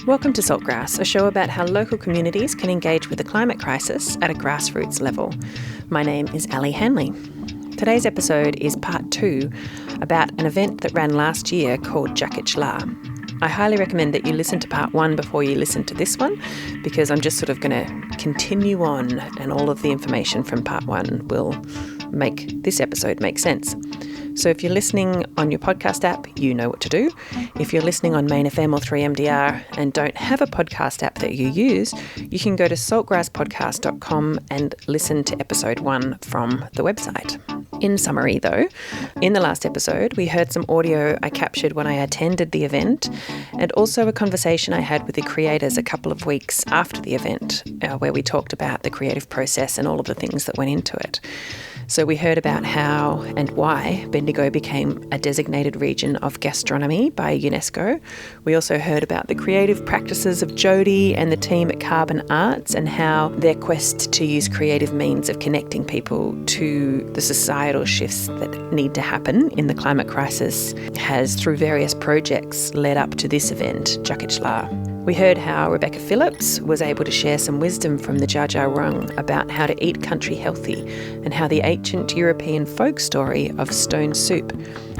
Welcome to Saltgrass, a show about how local communities can engage with the climate crisis at a grassroots level. My name is Allie Hanley. Today's episode is part 2 about an event that ran last year called Djakitj Larr. I highly recommend that you listen to part 1 before you listen to this one, because I'm just sort of going to continue on and all of the information from part 1 will make this episode make sense. So if you're listening on your podcast app, you know what to do. If you're listening on Main FM or 3MDR and don't have a podcast app that you use, you can go to saltgrasspodcast.com and listen to episode 1 from the website. In summary though, in the last episode, we heard some audio I captured when I attended the event and also a conversation I had with the creators a couple of weeks after the event, where we talked about the creative process and all of the things that went into it. So we heard about how and why Bendigo became a designated region of gastronomy by UNESCO. We also heard about the creative practices of Jodi and the team at Carbon Arts and how their quest to use creative means of connecting people to the societal shifts that need to happen in the climate crisis has, through various projects, led up to this event, Djakitj Larr. We heard how Rebecca Phillips was able to share some wisdom from the Djaara Country about how to eat country healthy and how the ancient European folk story of stone soup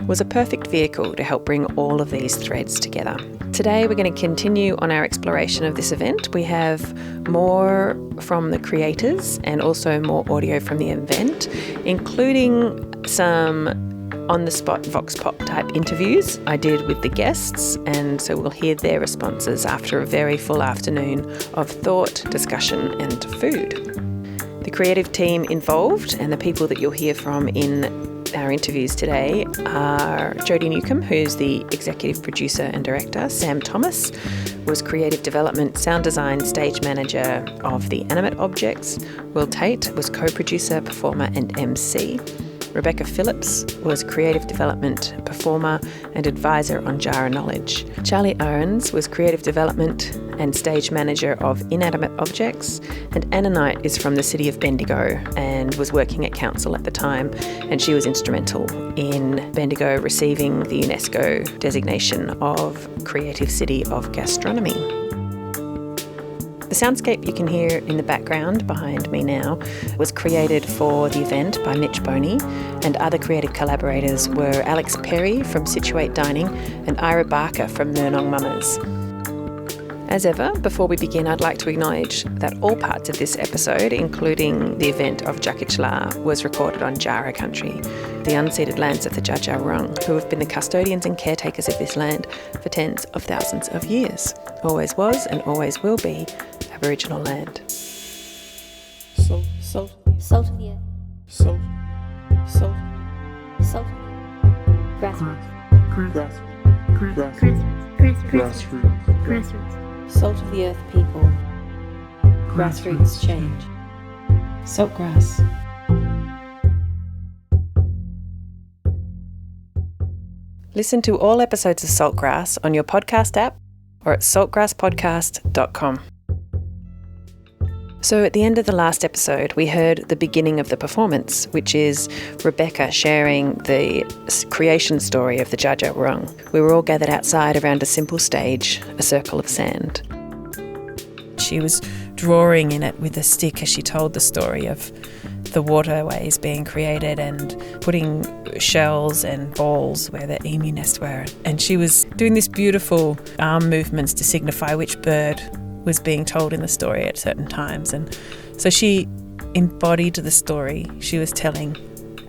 was a perfect vehicle to help bring all of these threads together. Today we're going to continue on our exploration of this event. We have more from the creators and also more audio from the event, including some on-the-spot Vox Pop type interviews I did with the guests, and so we'll hear their responses after a very full afternoon of thought, discussion and food. The creative team involved and the people that you'll hear from in our interviews today are Jodi Newcombe, who's the executive producer and director. Sam Thomas was creative development, sound design, stage manager of the animate objects. Will Tait was co-producer, performer and MC. Rebecca Phillips was creative development, performer and advisor on Djaara Knowledge. Charlie Ahrens was creative development and stage manager of inanimate objects, and Animate is from the city of Bendigo and was working at council at the time, and she was instrumental in Bendigo receiving the UNESCO designation of Creative City of Gastronomy. The soundscape you can hear in the background behind me now was created for the event by Mitch Boney, and other creative collaborators were Alex Perry from Situate Dining and Ira Barker from Murnong Mamas. As ever, before we begin, I'd like to acknowledge that all parts of this episode, including the event of Djakitj Larr, was recorded on Djaara Country, the unceded lands of the Djaara Country, who have been the custodians and caretakers of this land for tens of thousands of years. Always was and always will be Aboriginal land. Salt of the earth. Salt. Grassroots. Salt of the earth people. Grassroots change. Saltgrass. Listen to all episodes of Saltgrass on your podcast app or at saltgrasspodcast.com. So at the end of the last episode, we heard the beginning of the performance, which is Rebecca sharing the creation story of the Djaara Country. We were all gathered outside around a simple stage, a circle of sand. She was drawing in it with a stick as she told the story of the waterways being created and putting shells and balls where the emu nests were. And she was doing this beautiful arm movements to signify which bird was being told in the story at certain times. And so she embodied the story she was telling.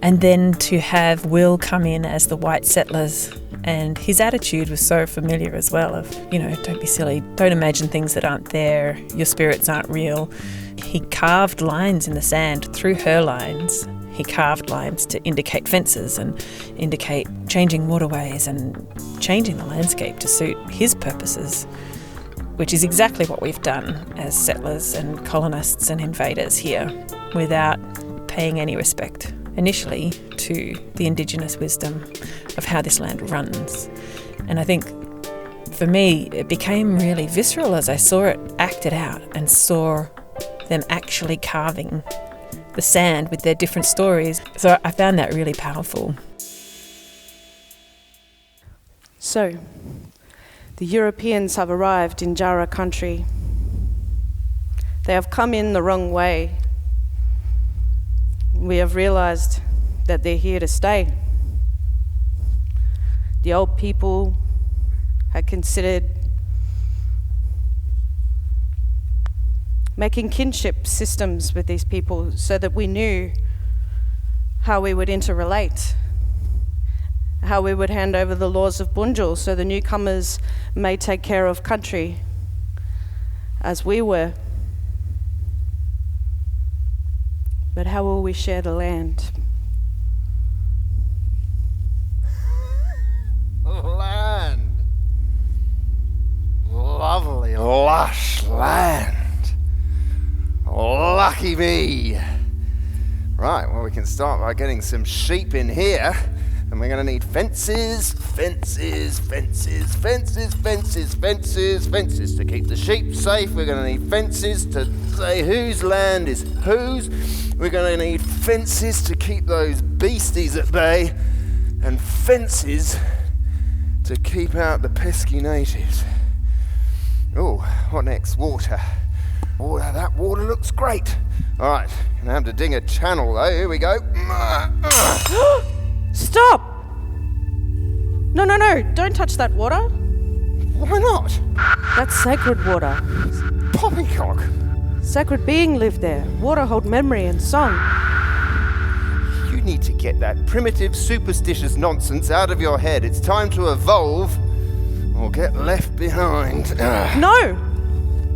And then to have Will come in as the white settlers, and his attitude was so familiar as well of, don't be silly, don't imagine things that aren't there, your spirits aren't real. He carved lines in the sand through her lines. He carved lines to indicate fences and indicate changing waterways and changing the landscape to suit his purposes, which is exactly what we've done as settlers and colonists and invaders here, without paying any respect initially to the Indigenous wisdom of how this land runs. And I think for me, it became really visceral as I saw it acted out and saw them actually carving the sand with their different stories. So I found that really powerful. So, The Europeans have arrived in Djaara Country. They have come in the wrong way. We have realized that they're here to stay. The old people had considered making kinship systems with these people so that we knew how we would interrelate, how we would hand over the laws of Bunjil so the newcomers may take care of country as we were. But how will we share the land? Land. Lovely, lush land. Lucky me. Right, well, we can start by getting some sheep in here. And we're going to need fences to keep the sheep safe. We're going to need fences to say whose land is whose. We're going to need fences to keep those beasties at bay. And fences to keep out the pesky natives. Oh, what next? Water. Water, that water looks great. All right, gonna have to dig a channel though. Here we go. Stop! No, don't touch that water. Why not? That's sacred water. Poppycock. Sacred being lived there. Water hold memory and song. You need to get that primitive, superstitious nonsense out of your head. It's time to evolve or get left behind. No!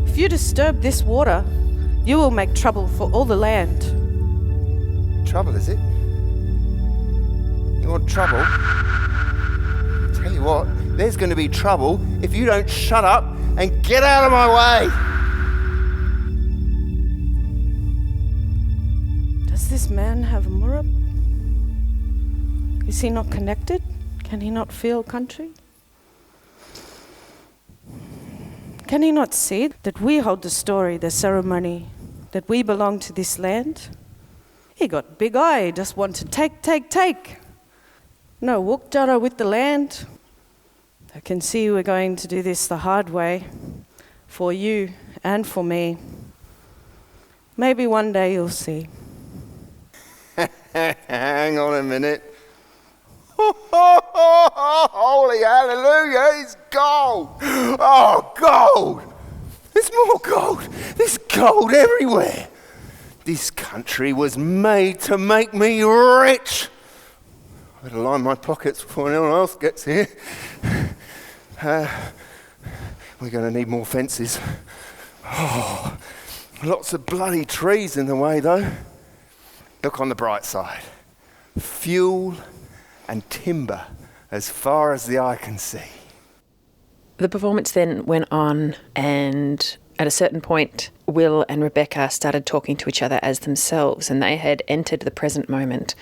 If you disturb this water, you will make trouble for all the land. Trouble, is it? You want trouble? Tell you what, there's going to be trouble if you don't shut up and get out of my way! Does this man have a murab? Is he not connected? Can he not feel country? Can he not see that we hold the story, the ceremony, that we belong to this land? He got big eye, just want to take. No walk Djaara with the land. I can see we're going to do this the hard way, for you and for me. Maybe one day you'll see. Hang on a minute. Holy hallelujah, it's gold! Oh, gold! There's more gold! There's gold everywhere! This country was made to make me rich! I better line my pockets before anyone else gets here. We're going to need more fences. Oh, lots of bloody trees in the way though. Look on the bright side. Fuel and timber as far as the eye can see. The performance then went on, and at a certain point, Will and Rebecca started talking to each other as themselves, and they had entered the present moment.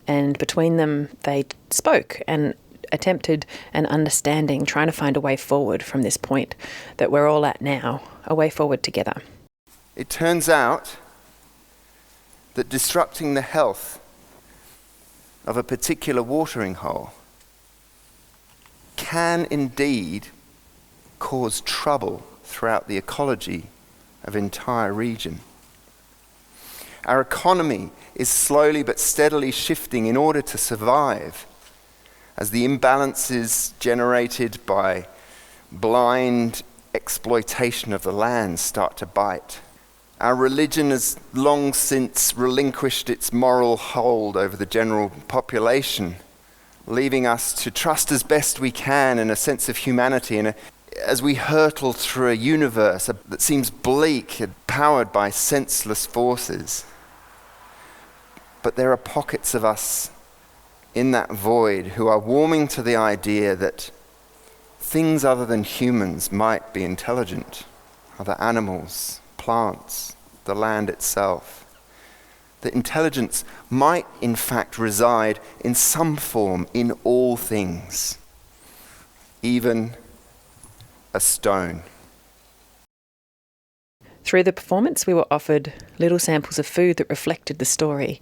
And between them, they spoke and attempted an understanding, trying to find a way forward from this point that we're all at now, a way forward together. It turns out that disrupting the health of a particular watering hole can indeed cause trouble throughout the ecology of an entire region. Our economy is slowly but steadily shifting in order to survive, as the imbalances generated by blind exploitation of the land start to bite. Our religion has long since relinquished its moral hold over the general population, leaving us to trust as best we can in a sense of humanity as we hurtle through a universe that seems bleak and powered by senseless forces. But there are pockets of us in that void who are warming to the idea that things other than humans might be intelligent, other animals, plants, the land itself. That intelligence might in fact reside in some form in all things, even a stone. Through the performance, we were offered little samples of food that reflected the story.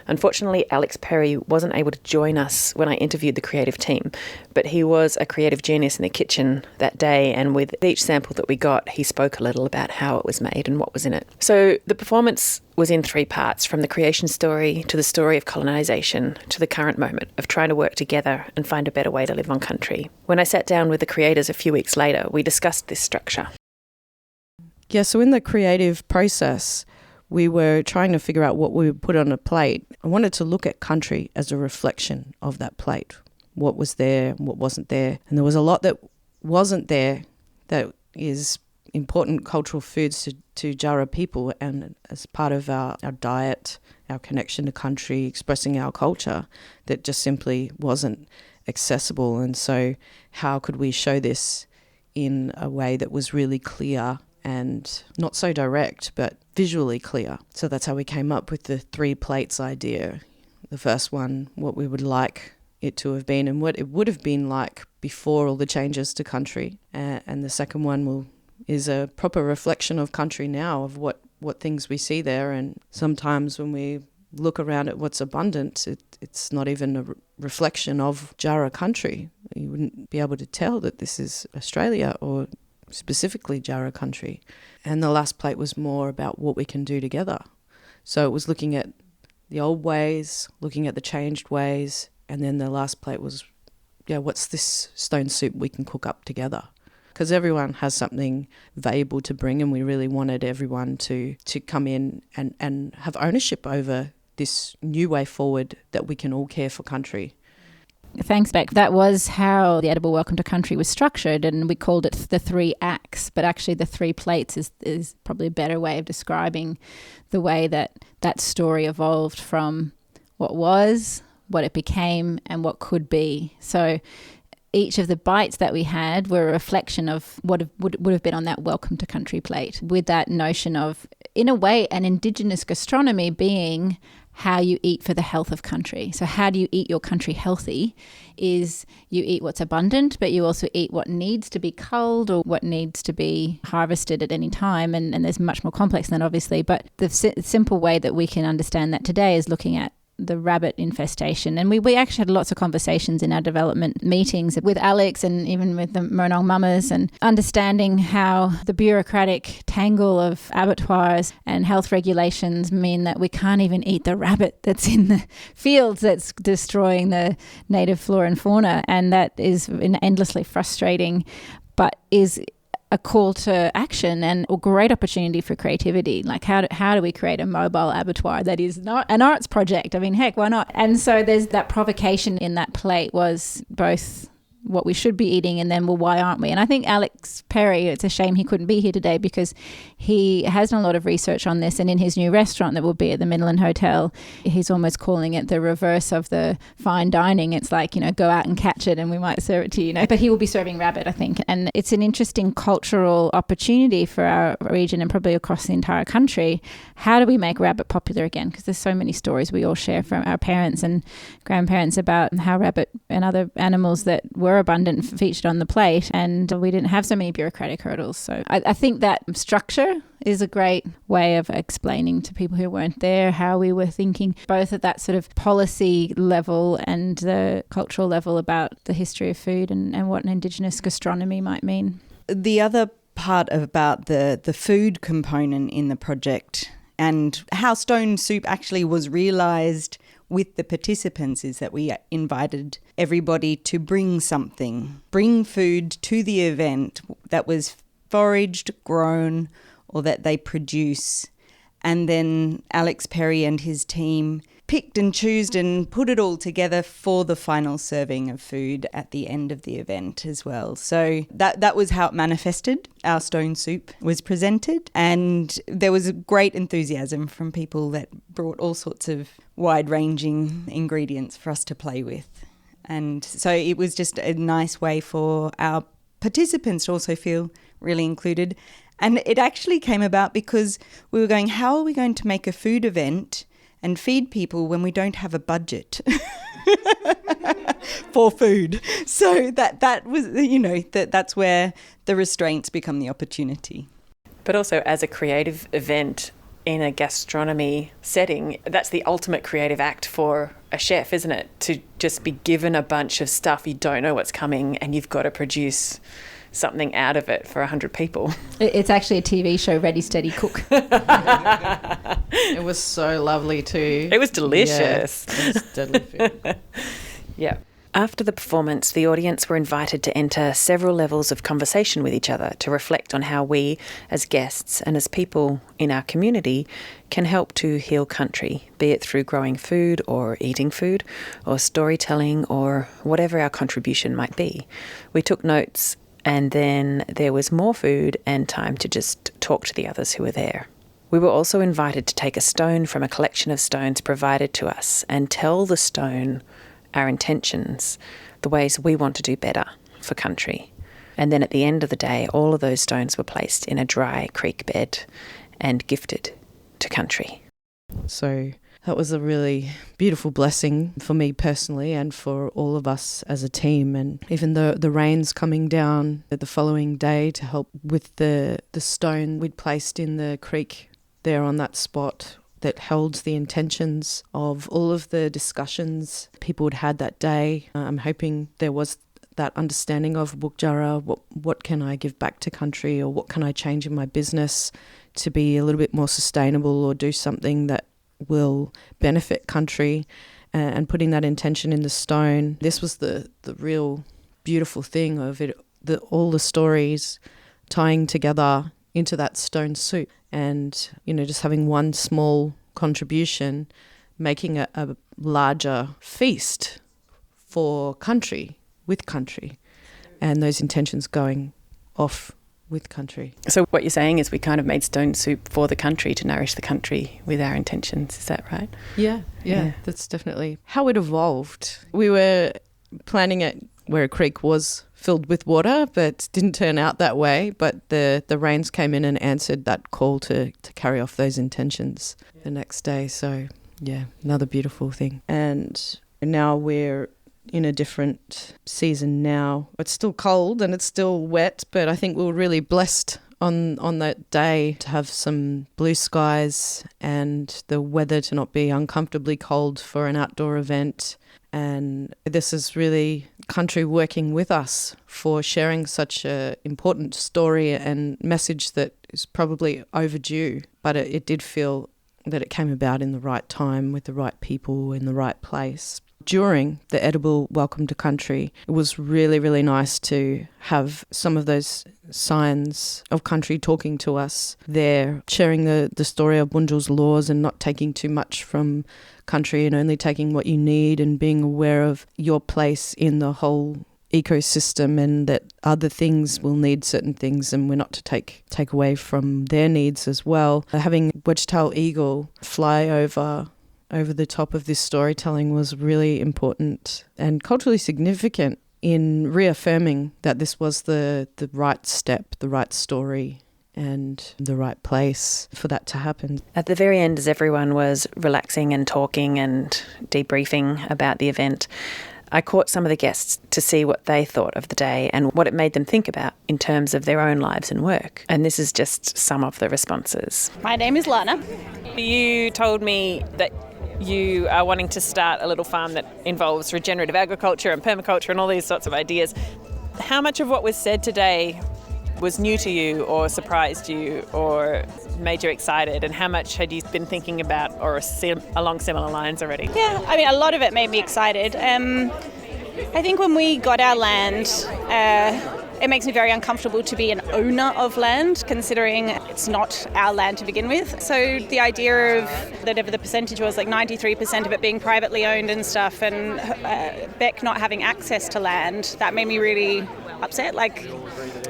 Unfortunately, Alex Perry wasn't able to join us when I interviewed the creative team, but he was a creative genius in the kitchen that day, and with each sample that we got, he spoke a little about how it was made and what was in it. So the performance was in 3 parts, from the creation story to the story of colonisation to the current moment of trying to work together and find a better way to live on country. When I sat down with the creators a few weeks later, we discussed this structure. Yeah, so in the creative process, we were trying to figure out what we would put on a plate. I wanted to look at country as a reflection of that plate. What was there, what wasn't there. And there was a lot that wasn't there that is important cultural foods to Djaara people, and as part of our diet, our connection to country, expressing our culture, that just simply wasn't accessible. And so how could we show this in a way that was really clear and not so direct, but visually clear? So that's how we came up with the 3 plates idea. The first one, what we would like it to have been and what it would have been like before all the changes to country. And the second one is a proper reflection of country now, of what things we see there. And sometimes when we look around at what's abundant, it's not even a reflection of Djaara Country. You wouldn't be able to tell that this is Australia or specifically Djaara Country. And the last plate was more about what we can do together. So it was looking at the old ways, looking at the changed ways, and then the last plate was, what's this stone soup we can cook up together? Because everyone has something valuable to bring, and we really wanted everyone to come in and have ownership over this new way forward, that we can all care for country. Thanks, Beck. That was how the Edible Welcome to Country was structured, and we called it the 3 acts, but actually the 3 plates is probably a better way of describing the way that story evolved from what was, what it became, and what could be. So each of the bites that we had were a reflection of what would have been on that Welcome to Country plate, with that notion of, in a way, an Indigenous gastronomy being how you eat for the health of country. So how do you eat your country healthy is you eat what's abundant, but you also eat what needs to be culled or what needs to be harvested at any time. And there's much more complex than that, obviously. But the simple way that we can understand that today is looking at the rabbit infestation. And we actually had lots of conversations in our development meetings with Alex and even with the Murnong mamas, and understanding how the bureaucratic tangle of abattoirs and health regulations mean that we can't even eat the rabbit that's in the fields that's destroying the native flora and fauna. And that is endlessly frustrating, but is a call to action and a great opportunity for creativity. Like how do we create a mobile abattoir that is not an arts project? I mean, heck, why not? And so there's that provocation in that plate was both what we should be eating and then, well, why aren't we? And I think Alex Perry, it's a shame he couldn't be here today, because he has done a lot of research on this, and in his new restaurant that will be at the Midland Hotel, he's almost calling it the reverse of the fine dining. It's like, go out and catch it and we might serve it to you, but he will be serving rabbit, I think. And it's an interesting cultural opportunity for our region and probably across the entire country. How do we make rabbit popular again? Because there's so many stories we all share from our parents and grandparents about how rabbit and other animals that were abundant featured on the plate, and we didn't have so many bureaucratic hurdles. So I think that structure is a great way of explaining to people who weren't there how we were thinking, both at that sort of policy level and the cultural level, about the history of food and what an Indigenous gastronomy might mean. The other part about the food component in the project and how stone soup actually was realised with the participants is that we invited everybody to bring food to the event that was foraged, grown, or that they produce. And then Alex Perry and his team picked and chose and put it all together for the final serving of food at the end of the event as well. So that was how it manifested. Our stone soup was presented, and there was a great enthusiasm from people that brought all sorts of wide-ranging ingredients for us to play with. And so it was just a nice way for our participants to also feel really included. And it actually came about because we were going, how are we going to make a food event and feed people when we don't have a budget for food? So that was, that's where the restraints become the opportunity. But also, as a creative event, in a gastronomy setting, that's the ultimate creative act for a chef, isn't it? To just be given a bunch of stuff, you don't know what's coming, and you've got to produce something out of it for 100 people. It's actually a TV show, Ready, Steady, Cook. It was so lovely too. It was delicious. Yeah, it was deadly food. Yeah. After the performance, the audience were invited to enter several levels of conversation with each other to reflect on how we, as guests and as people in our community, can help to heal country, be it through growing food or eating food or storytelling or whatever our contribution might be. We took notes, and then there was more food and time to just talk to the others who were there. We were also invited to take a stone from a collection of stones provided to us and tell the stone our intentions, the ways we want to do better for country. And then at the end of the day, all of those stones were placed in a dry creek bed and gifted to country. So that was a really beautiful blessing for me personally and for all of us as a team. And even the rains coming down the following day to help with the stone we'd placed in the creek there on that spot that held the intentions of all of the discussions people had had that day. I'm hoping there was that understanding of Djaara, what can I give back to country, or what can I change in my business to be a little bit more sustainable or do something that will benefit country, and putting that intention in the stone. This was the real beautiful thing of it, all the stories tying together into that stone soup, and just having one small contribution making a larger feast for country, with country, and those intentions going off with country. So what you're saying is we kind of made stone soup for the country to nourish the country with our intentions. Is that right? Yeah. That's definitely how it evolved. We were planning it where a creek was filled with water, but didn't turn out that way. But the rains came in and answered that call to carry off those intentions the next day. So yeah, another beautiful thing. And now we're in a different season now. It's still cold and it's still wet, but I think we were really blessed on that day to have some blue skies and the weather to not be uncomfortably cold for an outdoor event. And this is really country working with us for sharing such an important story and message that is probably overdue, but it did feel that it came about in the right time with the right people in the right place. During the edible Welcome to Country, it was really, really nice to have some of those signs of country talking to us there, sharing the story of Bunjil's laws and not taking too much from country and only taking what you need, and being aware of your place in the whole ecosystem, and that other things will need certain things and we're not to take away from their needs as well. Having wedge-tailed eagle fly over the top of this storytelling was really important and culturally significant in reaffirming that this was the right step, the right story, and the right place for that to happen. At the very end, as everyone was relaxing and talking and debriefing about the event, I caught some of the guests to see what they thought of the day and what it made them think about in terms of their own lives and work. And this is just some of the responses. My name is Lana. You told me that you are wanting to start a little farm that involves regenerative agriculture and permaculture and all these sorts of ideas. How much of what was said today was new to you or surprised you or made you excited, and how much had you been thinking about or along similar lines already? Yeah, I mean, a lot of it made me excited. I think when we got our land, it makes me very uncomfortable to be an owner of land, considering it's not our land to begin with. So the idea of whatever the percentage was, like 93% of it being privately owned and stuff, and Beck not having access to land, that made me really upset. Like,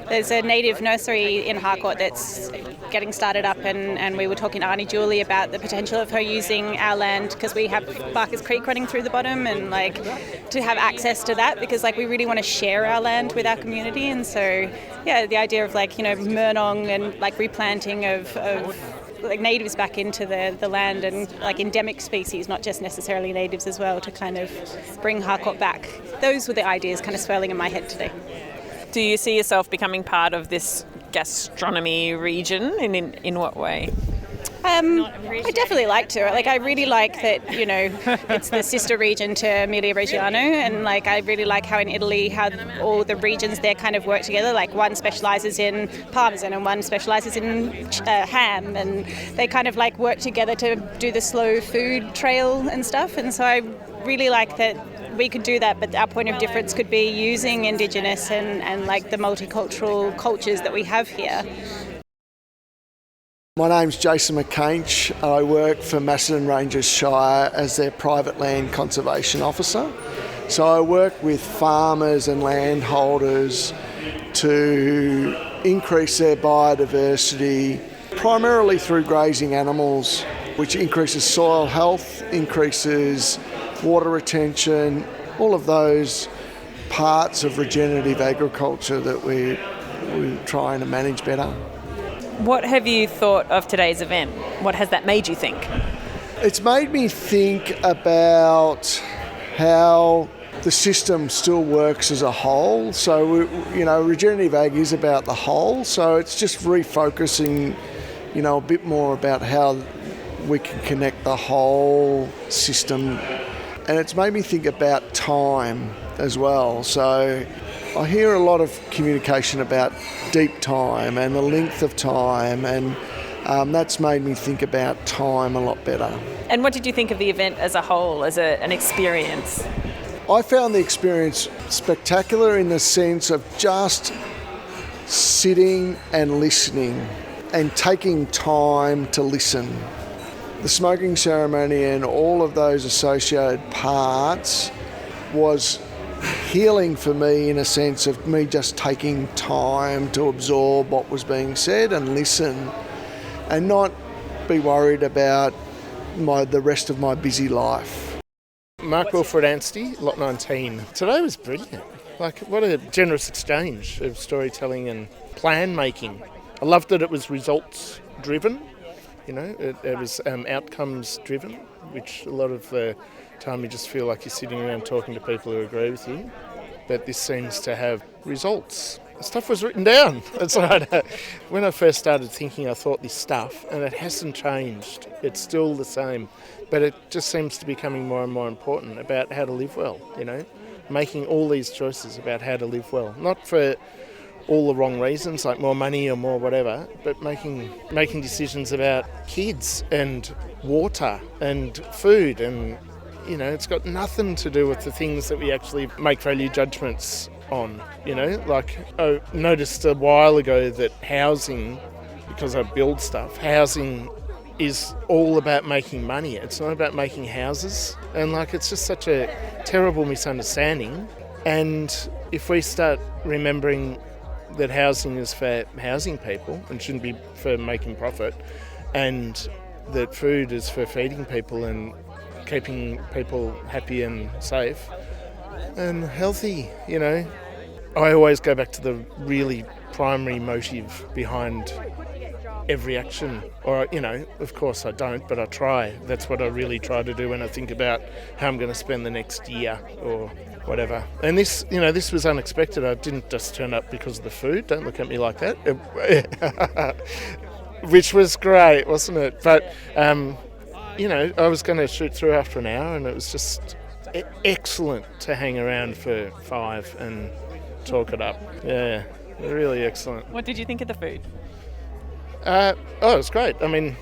there's a native nursery in Harcourt that's getting started up, and we were talking to Auntie Julie about the potential of her using our land, because we have Barker's Creek running through the bottom, and like to have access to that, because like we really want to share our land with our community. And so yeah, the idea of like, Murnong and like replanting of like natives back into the land, and like endemic species, not just necessarily natives as well, to kind of bring Harcourt back. Those were the ideas kind of swirling in my head today. Do you see yourself becoming part of this gastronomy region, and in what way? I definitely like to. Like, I really like that, you know, it's the sister region to Emilia Reggiano, and like I really like how in Italy, how all the regions there kind of work together. Like one specialises in parmesan and one specialises in ham, and they kind of like work together to do the slow food trail and stuff. And so I really like that we could do that, but our point of difference could be using Indigenous and like the multicultural cultures that we have here. My name's Jason McCainch. I work for Macedon Ranges Shire as their private land conservation officer. So I work with farmers and landholders to increase their biodiversity, primarily through grazing animals, which increases soil health, increases water retention, all of those parts of regenerative agriculture that we're trying to manage better. What have you thought of today's event? What has that made you think? It's made me think about how the system still works as a whole. So, regenerative ag is about the whole. So it's just refocusing, a bit more about how we can connect the whole system. And it's made me think about time as well. So I hear a lot of communication about deep time and the length of time, and that's made me think about time a lot better. And what did you think of the event as a whole, as an experience? I found the experience spectacular in the sense of just sitting and listening and taking time to listen. The smoking ceremony and all of those associated parts was healing for me, in a sense of me just taking time to absorb what was being said and listen and not be worried about the rest of my busy life. Mark Wilfred Anstey, Lot 19. Today was brilliant. Like, what a generous exchange of storytelling and plan making. I loved that it was results driven. It was outcomes driven, which a lot of the time you just feel like you're sitting around talking to people who agree with you. But this seems to have results. Stuff was written down. That's right. When I first started thinking, I thought this stuff, and it hasn't changed. It's still the same. But it just seems to be becoming more and more important about how to live well, making all these choices about how to live well. Not for all the wrong reasons, like more money or more whatever, but making decisions about kids and water and food, and it's got nothing to do with the things that we actually make value judgments on. Like I noticed a while ago that housing, because I build stuff, housing is all about making money. It's not about making houses, and it's just such a terrible misunderstanding. And if we start remembering that housing is for housing people and shouldn't be for making profit, and that food is for feeding people and keeping people happy and safe and healthy, I always go back to the really primary motive behind every action. Or, of course I don't, but I try. That's what I really try to do when I think about how I'm going to spend the next year or whatever. And this was unexpected. I didn't just turn up because of the food. Don't look at me like that. Which was great, wasn't it? But, I was going to shoot through after an hour, and it was just excellent to hang around for 5 and talk it up. Yeah, really excellent. What did you think of the food? It was great. I mean,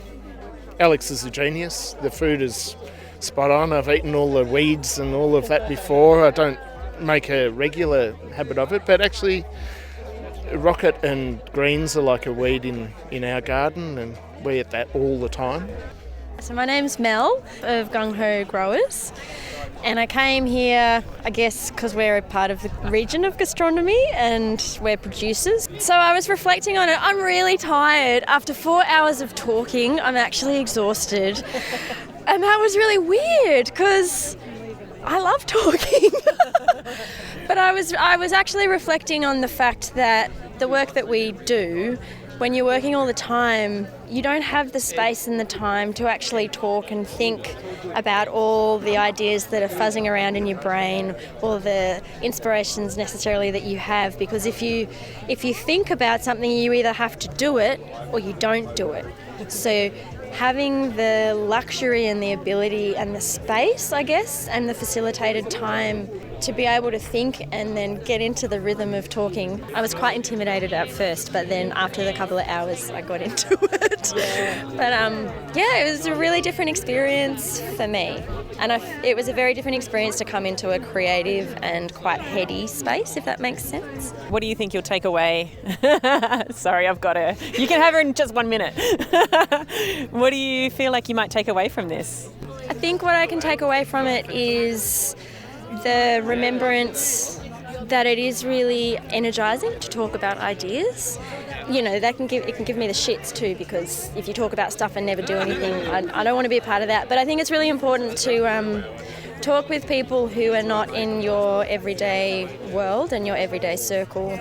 Alex is a genius. The food is spot on. I've eaten all the weeds and all of that before. I don't make a regular habit of it, but actually rocket and greens are like a weed in our garden, and we eat that all the time. So my name's Mel of Gung Ho Growers, and I came here, I guess, because we're a part of the region of gastronomy and we're producers. So I was reflecting on it. I'm really tired. After 4 hours of talking, I'm actually exhausted. And that was really weird because I love talking. But I was actually reflecting on the fact that the work that we do, when you're working all the time, you don't have the space and the time to actually talk and think about all the ideas that are fuzzing around in your brain, or the inspirations necessarily that you have, because if you think about something, you either have to do it or you don't do it. So having the luxury and the ability and the space, I guess, and the facilitated time to be able to think and then get into the rhythm of talking. I was quite intimidated at first, but then after the couple of hours I got into it. But it was a really different experience for me. And it was a very different experience to come into a creative and quite heady space, if that makes sense. What do you think you'll take away? Sorry, I've got her. You can have her in just 1 minute. What do you feel like you might take away from this? I think what I can take away from it is the remembrance that it is really energising to talk about ideas. You know, it can give me the shits too, because if you talk about stuff and never do anything, I don't want to be a part of that. But I think it's really important to talk with people who are not in your everyday world and your everyday circle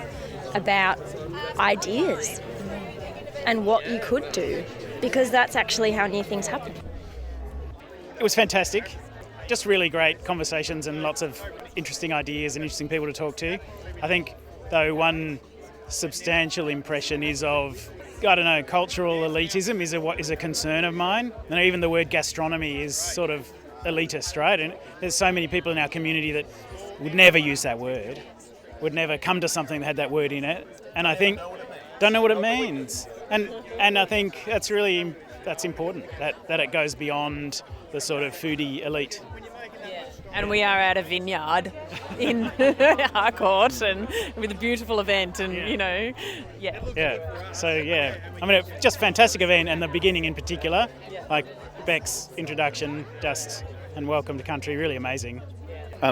about ideas and what you could do, because that's actually how new things happen. It was fantastic. Just really great conversations and lots of interesting ideas and interesting people to talk to. I think, though, one substantial impression is of, I don't know, cultural elitism is a concern of mine. And even the word gastronomy is sort of elitist, right? And there's so many people in our community that would never use that word, would never come to something that had that word in it. And I think, don't know what it means. And I think that's important, that it goes beyond the sort of foodie elite. And we are at a vineyard in Harcourt and with a beautiful event and, So, I mean, just a fantastic event, and the beginning in particular, like Beck's introduction, and welcome to country, really amazing.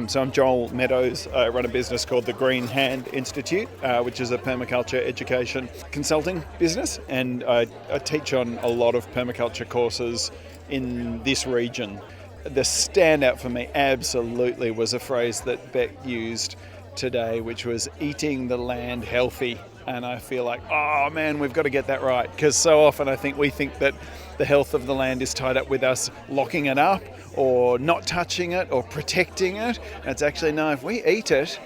So I'm Joel Meadows. I run a business called the Green Hand Institute, which is a permaculture education consulting business, and I teach on a lot of permaculture courses in this region. The standout for me absolutely was a phrase that Beck used today, which was eating the land healthy. And I feel like, oh man, we've got to get that right, because so often I think we think that the health of the land is tied up with us locking it up or not touching it or protecting it. And it's actually, no, if we eat it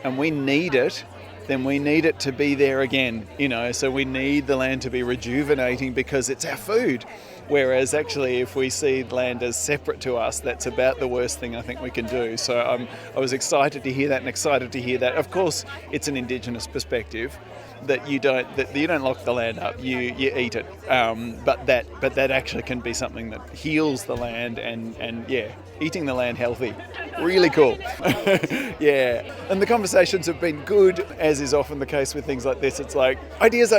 and we need it, then we need it to be there again, so we need the land to be rejuvenating because it's our food. Whereas actually if we see land as separate to us, that's about the worst thing I think we can do. So I was excited to hear that and excited to hear that. Of course, it's an Indigenous perspective that you don't lock the land up, you eat it. But that actually can be something that heals the land and eating the land healthy. Really cool. Yeah. And the conversations have been good, as is often the case with things like this. It's like ideas,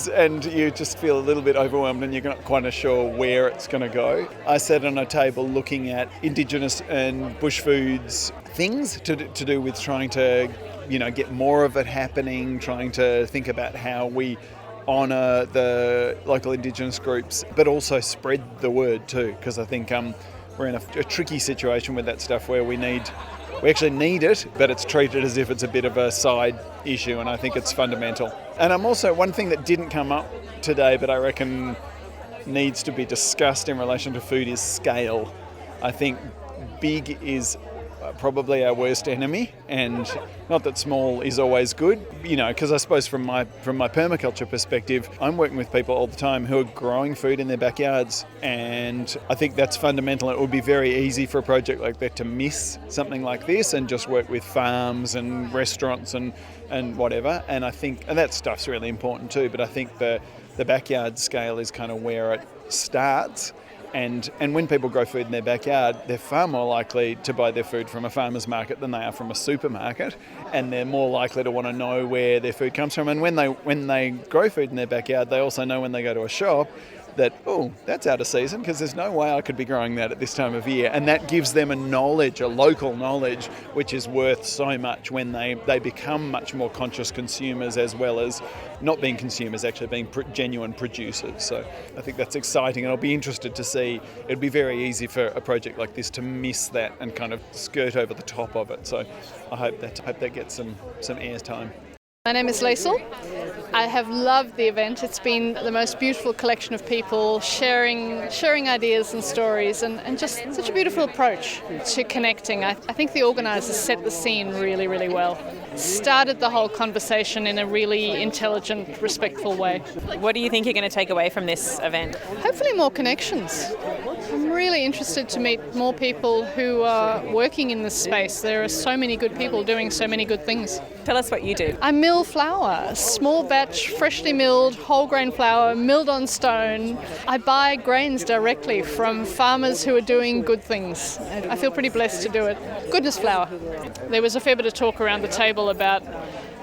and you just feel a little bit overwhelmed and you're not quite sure where it's going to go. I sat on a table looking at Indigenous and bush foods things to do with trying to, get more of it happening, trying to think about how we honour the local Indigenous groups, but also spread the word too, because I think we're in a tricky situation with that stuff where we actually need it, but it's treated as if it's a bit of a side issue, and I think it's fundamental. And I'm also, one thing that didn't come up today, but I reckon needs to be discussed in relation to food, is scale. I think big is probably our worst enemy, and not that small is always good, because I suppose from my permaculture perspective, I'm working with people all the time who are growing food in their backyards, and I think that's fundamental. It would be very easy for a project like that to miss something like this and just work with farms and restaurants and whatever, and that stuff's really important too, but I think the backyard scale is kind of where it starts. And when people grow food in their backyard, they're far more likely to buy their food from a farmer's market than they are from a supermarket, and they're more likely to want to know where their food comes from. And when they grow food in their backyard, they also know when they go to a shop that, oh, that's out of season, because there's no way I could be growing that at this time of year. And that gives them a local knowledge, which is worth so much when they become much more conscious consumers, as well as not being consumers, actually being genuine producers. So I think that's exciting, and I'll be interested to see. It'd be very easy for a project like this to miss that and kind of skirt over the top of it. So I hope that gets some airtime. My name is Laisel. I have loved the event. It's been the most beautiful collection of people sharing ideas and stories, and just such a beautiful approach to connecting. I think the organisers set the scene really, really well. started the whole conversation in a really intelligent, respectful way. What do you think you're going to take away from this event? Hopefully more connections. I'm really interested to meet more people who are working in this space. There are so many good people doing so many good things. Tell us what you do. I mill flour, small batch, freshly milled, whole grain flour, milled on stone. I buy grains directly from farmers who are doing good things. I feel pretty blessed to do it. Goodness flour. There was a fair bit of talk around the table about,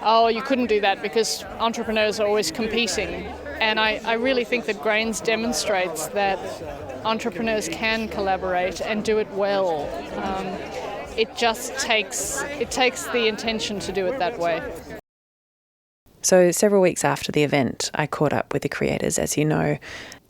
oh, you couldn't do that because entrepreneurs are always competing. And I really think that grains demonstrates that entrepreneurs can collaborate and do it well. It just takes the intention to do it that way. So several weeks after the event, I caught up with the creators, as you know,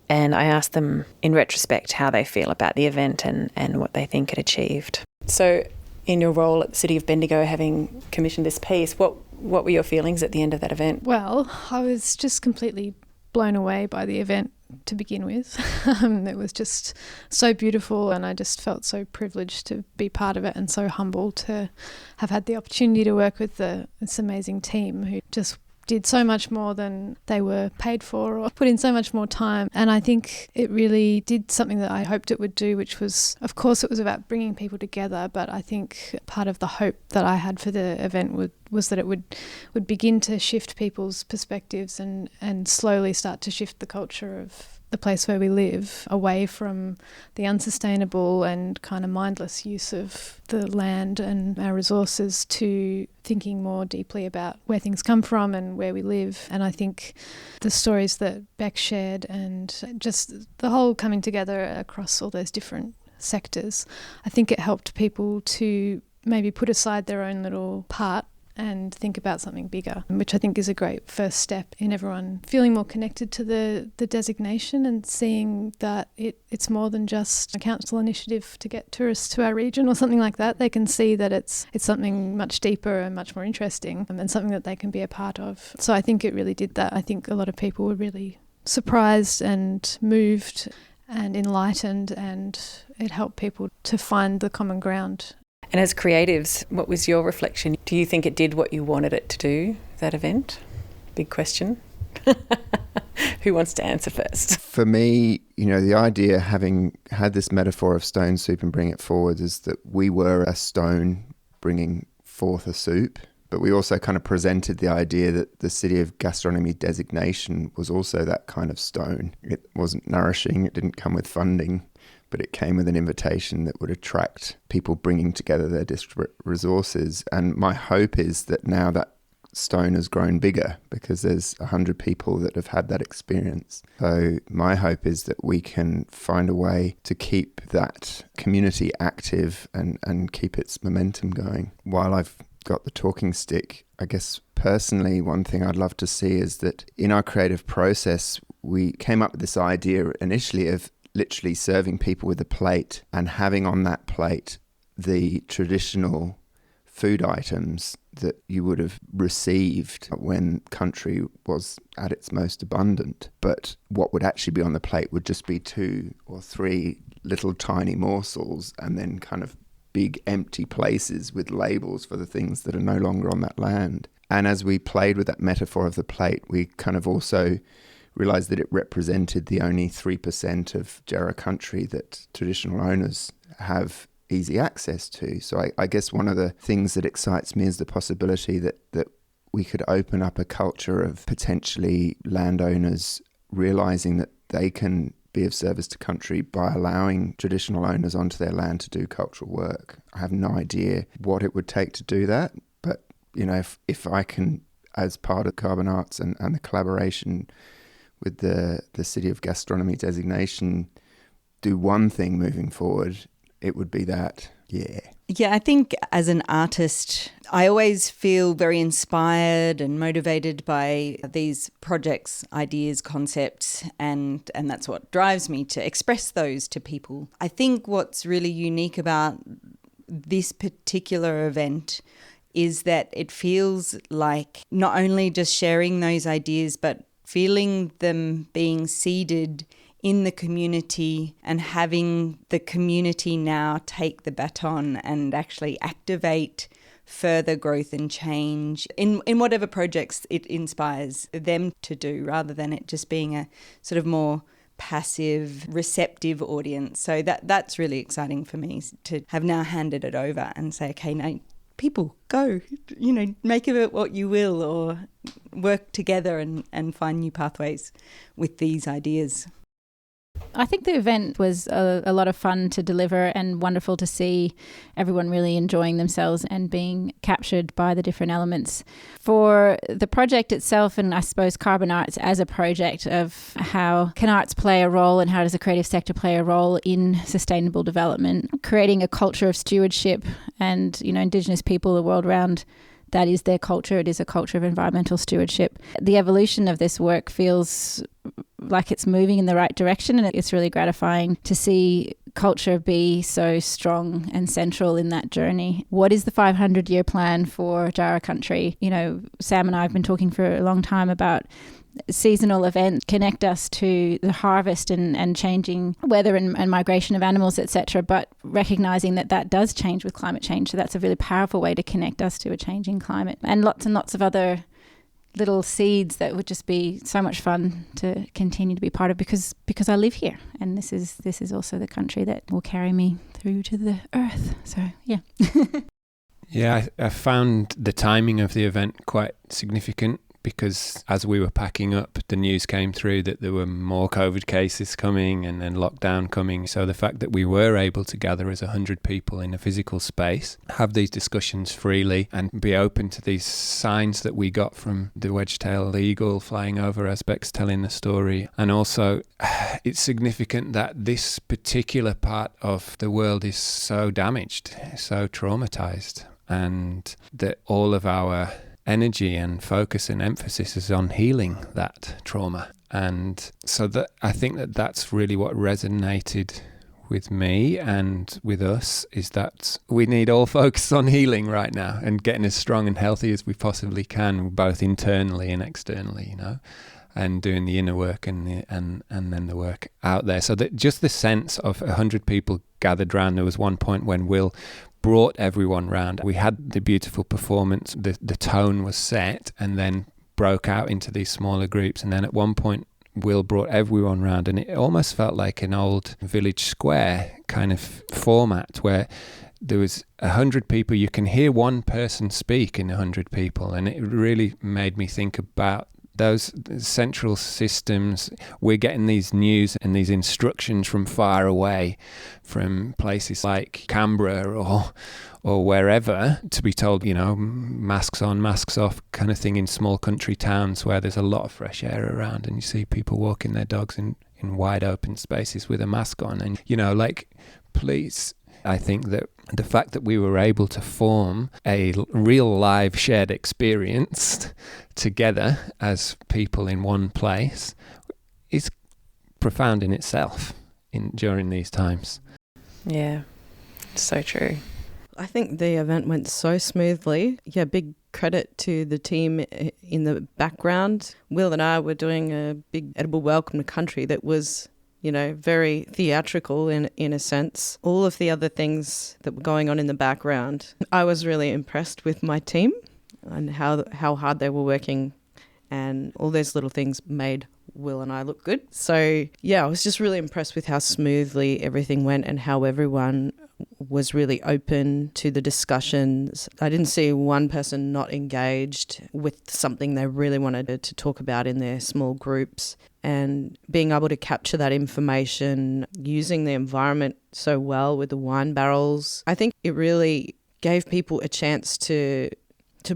and I asked them in retrospect how they feel about the event and what they think it achieved. So in your role at the City of Bendigo, having commissioned this piece, what were your feelings at the end of that event? Well, I was just completely blown away by the event to begin with. It was just so beautiful, and I just felt so privileged to be part of it and so humbled to have had the opportunity to work with this amazing team who just did so much more than they were paid for or put in so much more time. And I think it really did something that I hoped it would do, which was, of course, it was about bringing people together, but I think part of the hope that I had for the event was that it would begin to shift people's perspectives and slowly start to shift the culture of the place where we live away from the unsustainable and kind of mindless use of the land and our resources to thinking more deeply about where things come from and where we live. And I think the stories that Beck shared and just the whole coming together across all those different sectors, I think it helped people to maybe put aside their own little part and think about something bigger, which I think is a great first step in everyone feeling more connected to the designation and seeing that it's more than just a council initiative to get tourists to our region or something like that. They can see that it's something much deeper and much more interesting and something that they can be a part of. So I think it really did that. I think a lot of people were really surprised and moved and enlightened, and it helped people to find the common ground. And as creatives, what was your reflection? Do you think it did what you wanted it to do, that event? Big question. Who wants to answer first? For me, the idea, having had this metaphor of stone soup and bring it forward, is that we were a stone bringing forth a soup, but we also kind of presented the idea that the City of Gastronomy designation was also that kind of stone. It wasn't nourishing, it didn't come with funding, but it came with an invitation that would attract people bringing together their disparate resources. And my hope is that now that stone has grown bigger because there's 100 people that have had that experience. So my hope is that we can find a way to keep that community active and keep its momentum going. While I've got the talking stick, I guess personally one thing I'd love to see is that in our creative process, we came up with this idea initially of literally serving people with a plate and having on that plate the traditional food items that you would have received when country was at its most abundant. But what would actually be on the plate would just be 2 or 3 little tiny morsels and then kind of big empty places with labels for the things that are no longer on that land. And as we played with that metaphor of the plate, we kind of also realised that it represented the only 3% of Djaara Country that traditional owners have easy access to. So I guess one of the things that excites me is the possibility that we could open up a culture of potentially landowners realising that they can be of service to country by allowing traditional owners onto their land to do cultural work. I have no idea what it would take to do that, but if I can, as part of Carbon Arts and the collaboration with the City of Gastronomy designation, do one thing moving forward, it would be that, yeah. Yeah, I think as an artist, I always feel very inspired and motivated by these projects, ideas, concepts, and that's what drives me to express those to people. I think what's really unique about this particular event is that it feels like not only just sharing those ideas, but feeling them being seeded in the community and having the community now take the baton and actually activate further growth and change in whatever projects it inspires them to do, rather than it just being a sort of more passive, receptive audience. So that's really exciting for me to have now handed it over and say, okay, now people go, make of it what you will, or work together and find new pathways with these ideas. I think the event was a lot of fun to deliver and wonderful to see everyone really enjoying themselves and being captured by the different elements. For the project itself, and I suppose Carbon Arts as a project of how can arts play a role and how does the creative sector play a role in sustainable development, creating a culture of stewardship and, Indigenous people the world around, that is their culture. It is a culture of environmental stewardship. The evolution of this work feels like it's moving in the right direction, and it's really gratifying to see culture be so strong and central in that journey. What is the 500-year plan for Djaara Country? Sam and I have been talking for a long time about seasonal events connect us to the harvest and changing weather and migration of animals, etc., but recognising that does change with climate change. So that's a really powerful way to connect us to a changing climate, and lots of other little seeds that would just be so much fun to continue to be part of, because I live here, and this is also the country that will carry me through to the earth. So yeah. Yeah, I found the timing of the event quite significant, because as we were packing up, the news came through that there were more COVID cases coming and then lockdown coming. So the fact that we were able to gather as 100 people in a physical space, have these discussions freely and be open to these signs that we got from the wedge-tailed eagle flying over as Beck's telling the story. And also it's significant that this particular part of the world is so damaged, so traumatized, and that all of our energy and focus and emphasis is on healing that trauma. And so that I think that's really what resonated with me and with us, is that we need all focus on healing right now and getting as strong and healthy as we possibly can, both internally and externally, and doing the inner work and then the work out there. So that just the sense of 100 people gathered round. There was one point when Will brought everyone round. We had the beautiful performance, the tone was set, and then broke out into these smaller groups. And then at one point, Will brought everyone round, and it almost felt like an old village square kind of format where there was 100 people. You can hear one person speak in 100 people, and it really made me think about those central systems. We're getting these news and these instructions from far away, from places like Canberra or wherever, to be told, masks on, masks off kind of thing, in small country towns where there's a lot of fresh air around and you see people walking their dogs in wide open spaces with a mask on. And, please, I think that the fact that we were able to form a real live shared experience together as people in one place is profound in itself during these times. Yeah, so true. I think the event went so smoothly. Yeah, big credit to the team in the background. Will and I were doing a big edible welcome to country that was very theatrical in a sense. All of the other things that were going on in the background, I was really impressed with my team and how hard they were working, and all those little things made Will and I look good. So yeah, I was just really impressed with how smoothly everything went and how everyone was really open to the discussions. I didn't see one person not engaged with something they really wanted to talk about in their small groups. And being able to capture that information, using the environment so well with the wine barrels, I think it really gave people a chance to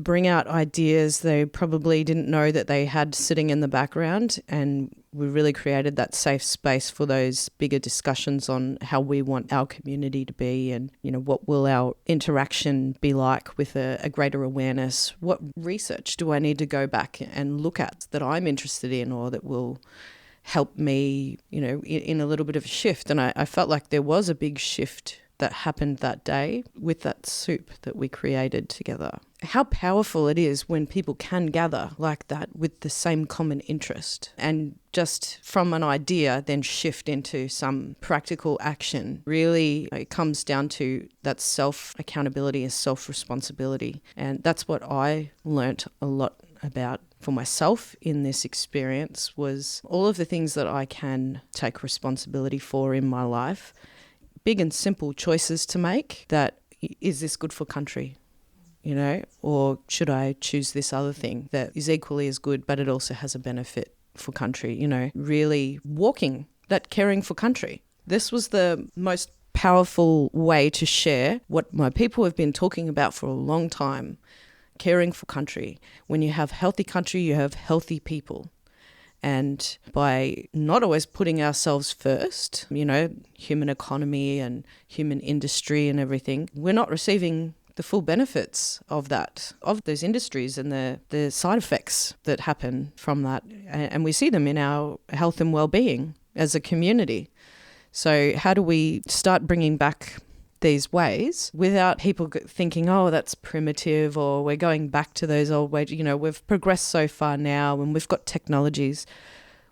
bring out ideas they probably didn't know that they had sitting in the background, and we really created that safe space for those bigger discussions on how we want our community to be, and what will our interaction be like with a greater awareness. What research do I need to go back and look at that I'm interested in, or that will help me in a little bit of a shift? And I felt like there was a big shift that happened that day with that soup that we created together. How powerful it is when people can gather like that with the same common interest and just from an idea then shift into some practical action. Really, it comes down to that self-accountability and self-responsibility. And that's what I learnt a lot about for myself in this experience, was all of the things that I can take responsibility for in my life. Big and simple choices to make. That, is this good for country? Or should I choose this other thing that is equally as good, but it also has a benefit for country? Really walking that caring for country. This was the most powerful way to share what my people have been talking about for a long time, caring for country. When you have healthy country, you have healthy people. And by not always putting ourselves first, human economy and human industry and everything, we're not receiving the full benefits of that, of those industries and the side effects that happen from that. And we see them in our health and well-being as a community. So how do we start bringing back these ways without people thinking, oh, that's primitive, or we're going back to those old ways? We've progressed so far now and we've got technologies.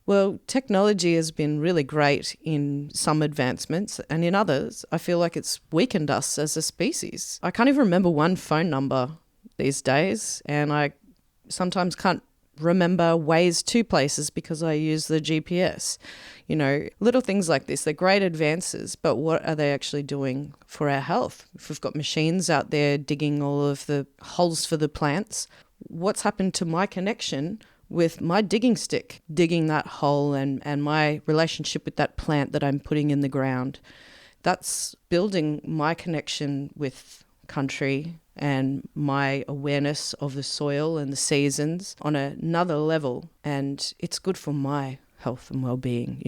Well, technology has been really great in some advancements, and in others, I feel like it's weakened us as a species. I can't even remember one phone number these days, and I sometimes can't remember ways to places because I use the GPS. Little things like this, they're great advances, but what are they actually doing for our health? If we've got machines out there digging all of the holes for the plants, what's happened to my connection with my digging stick, digging that hole, and my relationship with that plant that I'm putting in the ground? That's building my connection with country and my awareness of the soil and the seasons on another level, and it's good for my health and well-being.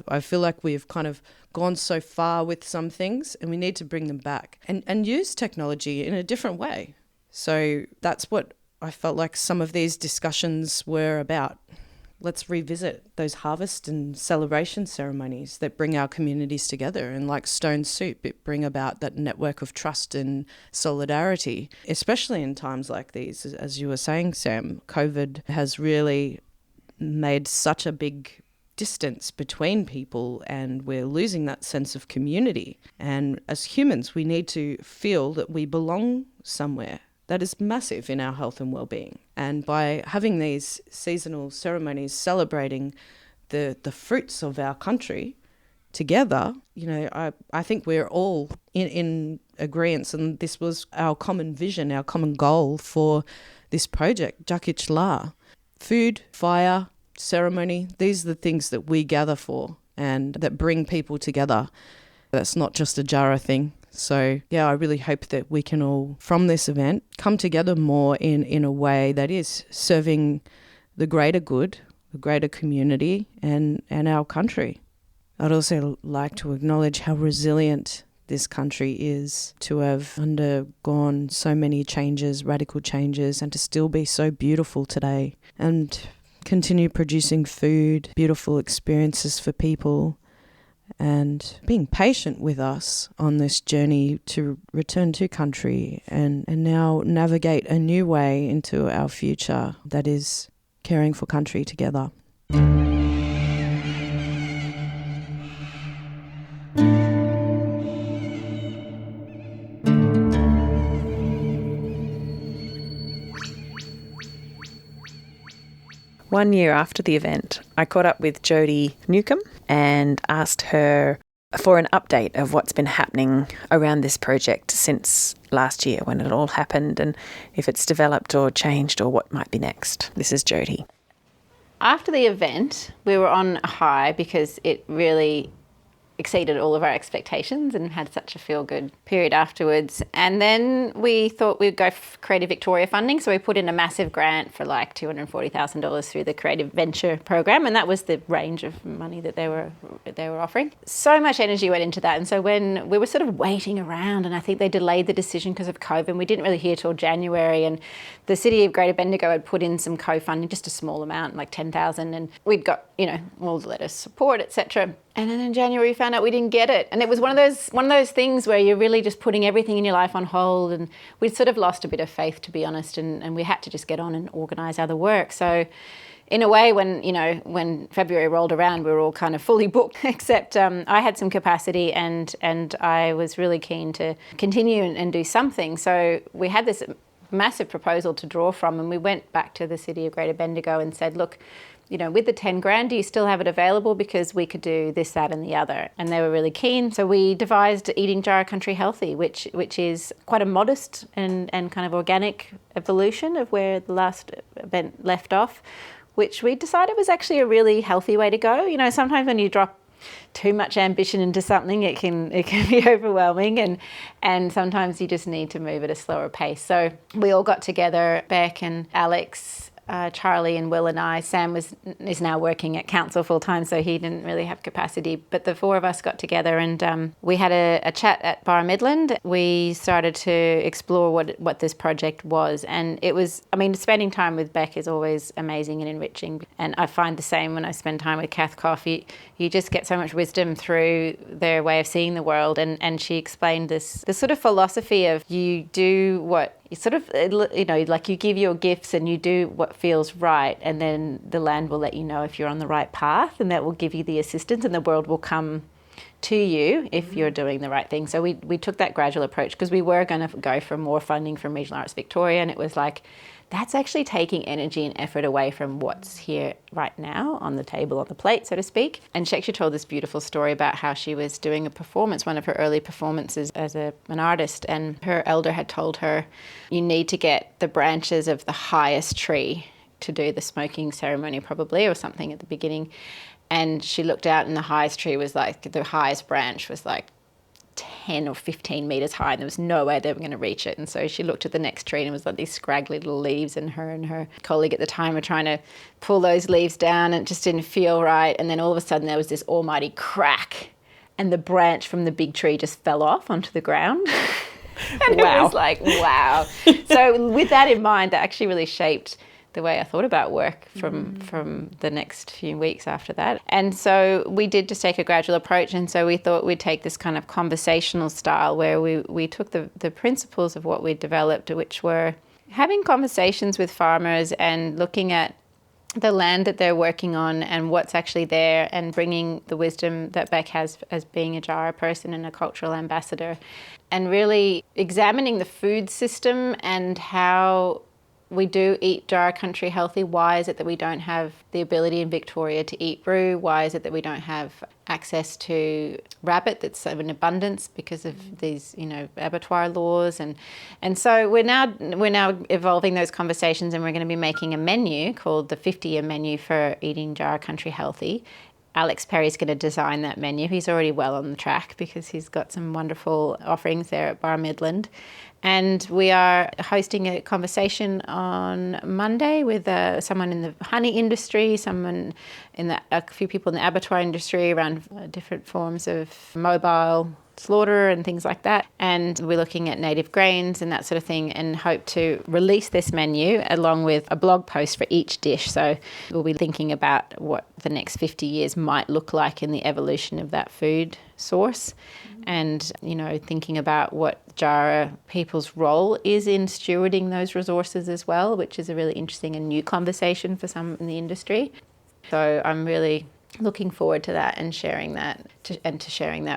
I feel like we've kind of gone so far with some things, and we need to bring them back and use technology in a different way. So that's what I felt like some of these discussions were about. Let's revisit those harvest and celebration ceremonies that bring our communities together, and like Stone Soup, it bring about that network of trust and solidarity, especially in times like these. As you were saying, Sam, COVID has really made such a big distance between people, and we're losing that sense of community. And as humans, we need to feel that we belong somewhere. That is massive in our health and well-being. And by having these seasonal ceremonies celebrating the fruits of our country together, I think we're all in agreement, and this was our common vision, our common goal for this project, Djakitj Larr. Food, fire, ceremony, these are the things that we gather for and that bring people together. That's not just a Djaara thing. So, I really hope that we can all, from this event, come together more in a way that is serving the greater good, the greater community and our country. I'd also like to acknowledge how resilient this country is, to have undergone so many changes, radical changes, and to still be so beautiful today and continue producing food, beautiful experiences for people, and being patient with us on this journey to return to country and now navigate a new way into our future that is caring for country together. One year after the event, I caught up with Jodi Newcombe and asked her for an update of what's been happening around this project since last year when it all happened, and if it's developed or changed or what might be next. This is Jodi. After the event, we were on a high because it really exceeded all of our expectations and had such a feel-good period afterwards. And then we thought we'd go for Creative Victoria funding, so we put in a massive grant for like $240,000 through the Creative Venture program, and that was the range of money that they were offering. So much energy went into that, and so when we were sort of waiting around, and I think they delayed the decision because of COVID, and we didn't really hear till January, and the City of Greater Bendigo had put in some co-funding, just a small amount, like $10,000, and we'd got, all the letters of support, etc. And then in January we found out we didn't get it. And it was one of those things where you're really just putting everything in your life on hold, and we'd sort of lost a bit of faith, to be honest, and we had to just get on and organise other work. So in a way, when February rolled around, we were all kind of fully booked, except I had some capacity and I was really keen to continue and do something. So we had this massive proposal to draw from, and we went back to the city of Greater Bendigo and said, look, with the 10 grand, do you still have it available? Because we could do this, that and the other. And they were really keen. So we devised Eating Djaara Country Healthy, which is quite a modest and kind of organic evolution of where the last event left off, which we decided was actually a really healthy way to go. Sometimes when you drop too much ambition into something, it can be overwhelming, and sometimes you just need to move at a slower pace. So we all got together, Beck and Alex, Charlie and Will and I. Sam is now working at council full time, so he didn't really have capacity. But the four of us got together and we had a chat at Bar Midland. We started to explore what this project was, and it was. Spending time with Beck is always amazing and enriching, and I find the same when I spend time with Kath Coffey. You just get so much wisdom through their way of seeing the world, and she explained this sort of philosophy of you do what. You sort of, like you give your gifts and you do what feels right, and then the land will let you know if you're on the right path, and that will give you the assistance, and the world will come to you if you're doing the right thing. So we took that gradual approach because we were going to go for more funding from Regional Arts Victoria, and it was like, that's actually taking energy and effort away from what's here right now on the table, on the plate, so to speak. And she actually told this beautiful story about how she was doing a performance, one of her early performances as an artist, and her elder had told her, you need to get the branches of the highest tree to do the smoking ceremony probably, or something at the beginning. And she looked out and the highest tree was like, the highest branch was like 10 or 15 metres high, and there was no way they were going to reach it. And so she looked at the next tree and it was like these scraggly little leaves, and her colleague at the time were trying to pull those leaves down, and it just didn't feel right. And then all of a sudden there was this almighty crack, and the branch from the big tree just fell off onto the ground. And wow. It was like, wow. So with that in mind, that actually really shaped the way I thought about work from the next few weeks after that. And so we did just take a gradual approach, and so we thought we'd take this kind of conversational style where we took the principles of what we developed, which were having conversations with farmers and looking at the land that they're working on and what's actually there, and bringing the wisdom that Beck has as being a Djaara person and a cultural ambassador, and really examining the food system and how we do eat Djaara Country healthy. Why is it that we don't have the ability in Victoria to eat brew? Why is it that we don't have access to rabbit that's in abundance because of these, abattoir laws? And so we're now evolving those conversations, and we're going to be making a menu called the 50-year menu for eating Djaara Country healthy. Alex Perry's going to design that menu. He's already well on the track because he's got some wonderful offerings there at Bar Midland. And we are hosting a conversation on Monday with someone in the honey industry, a few people in the abattoir industry around different forms of mobile slaughter and things like that. And we're looking at native grains and that sort of thing, and hope to release this menu along with a blog post for each dish. So we'll be thinking about what the next 50 years might look like in the evolution of that food source. And, thinking about what Djaara people's role is in stewarding those resources as well, which is a really interesting and new conversation for some in the industry. So I'm really looking forward to that and sharing that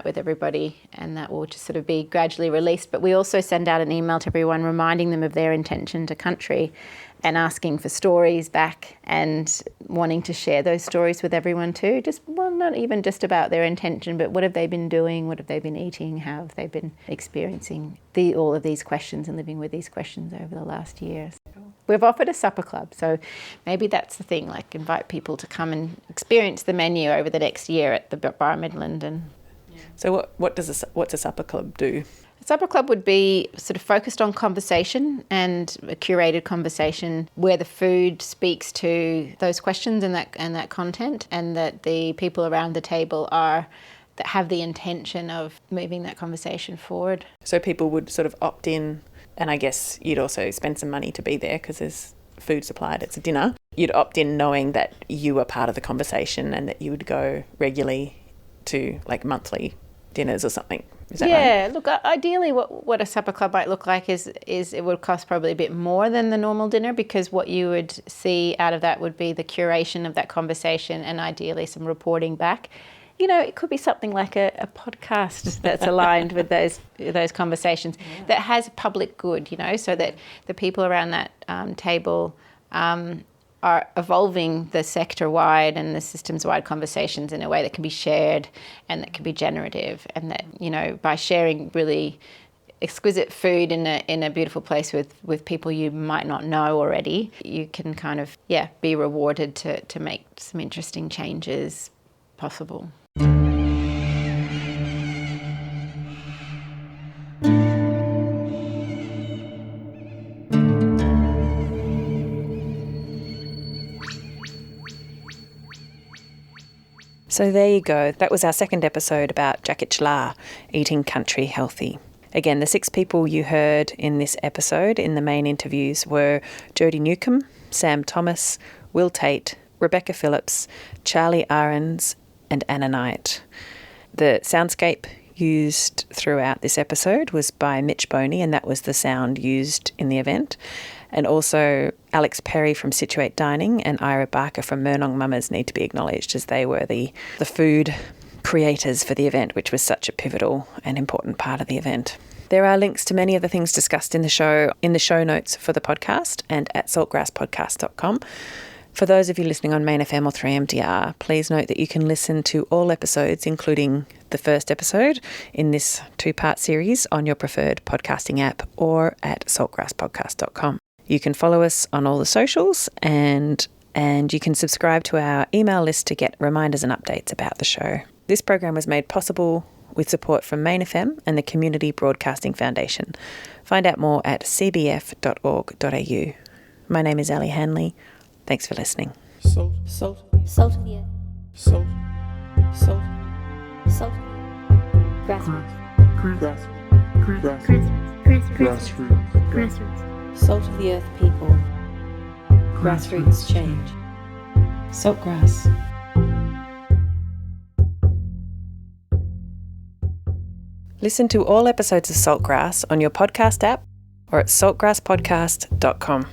with everybody, and that will just sort of be gradually released. But we also send out an email to everyone reminding them of their intention to country and asking for stories back and wanting to share those stories with everyone too. Not even just about their intention, but what have they been doing, what have they been eating, how have they been experiencing all of these questions and living with these questions over the last year. We've offered a supper club, so maybe that's the thing, like invite people to come and experience the menu over the next year at the Bar Midland. So what's a supper club do? A supper club would be sort of focused on conversation, and a curated conversation where the food speaks to those questions and that content, and that the people around the table that have the intention of moving that conversation forward. So people would sort of opt in, and I guess you'd also spend some money to be there because there's food supplied, it's a dinner. You'd opt in knowing that you were part of the conversation and that you would go regularly to like monthly dinners or something. Is that yeah, right? look, ideally what a supper club might look like is it would cost probably a bit more than the normal dinner, because what you would see out of that would be the curation of that conversation and ideally some reporting back. You know, it could be something like a podcast that's aligned with those conversations that has public good, you know, so that the people around that table are evolving the sector-wide and the systems-wide conversations in a way that can be shared and that can be generative, and that, you know, by sharing really exquisite food in a beautiful place with people you might not know already, you can kind of, be rewarded to make some interesting changes possible. So there you go. That was our second episode about Djakitj Larr, eating country healthy. Again, the 6 people you heard in this episode in the main interviews were Jodi Newcombe, Sam Thomas, Will Tait, Rebecca Phillips, Charlie Ahrens and animate. The soundscape used throughout this episode was by Mitch Boney, and that was the sound used in the event. And also Alex Perry from Situate Dining and Ira Barker from Murnong Mamas need to be acknowledged, as they were the food creators for the event, which was such a pivotal and important part of the event. There are links to many of the things discussed in the show notes for the podcast and at saltgrasspodcast.com. For those of you listening on Main FM or 3MDR, please note that you can listen to all episodes, including the first episode in this 2-part series, on your preferred podcasting app or at saltgrasspodcast.com. You can follow us on all the socials, and you can subscribe to our email list to get reminders and updates about the show. This program was made possible with support from Main FM and the Community Broadcasting Foundation. Find out more at cbf.org.au. My name is Allie Hanley. Thanks for listening. Salt of the earth. Salt. Grassroots. Salt of the earth people. Grassroots change. Saltgrass. Listen to all episodes of Saltgrass on your podcast app or at saltgrasspodcast.com.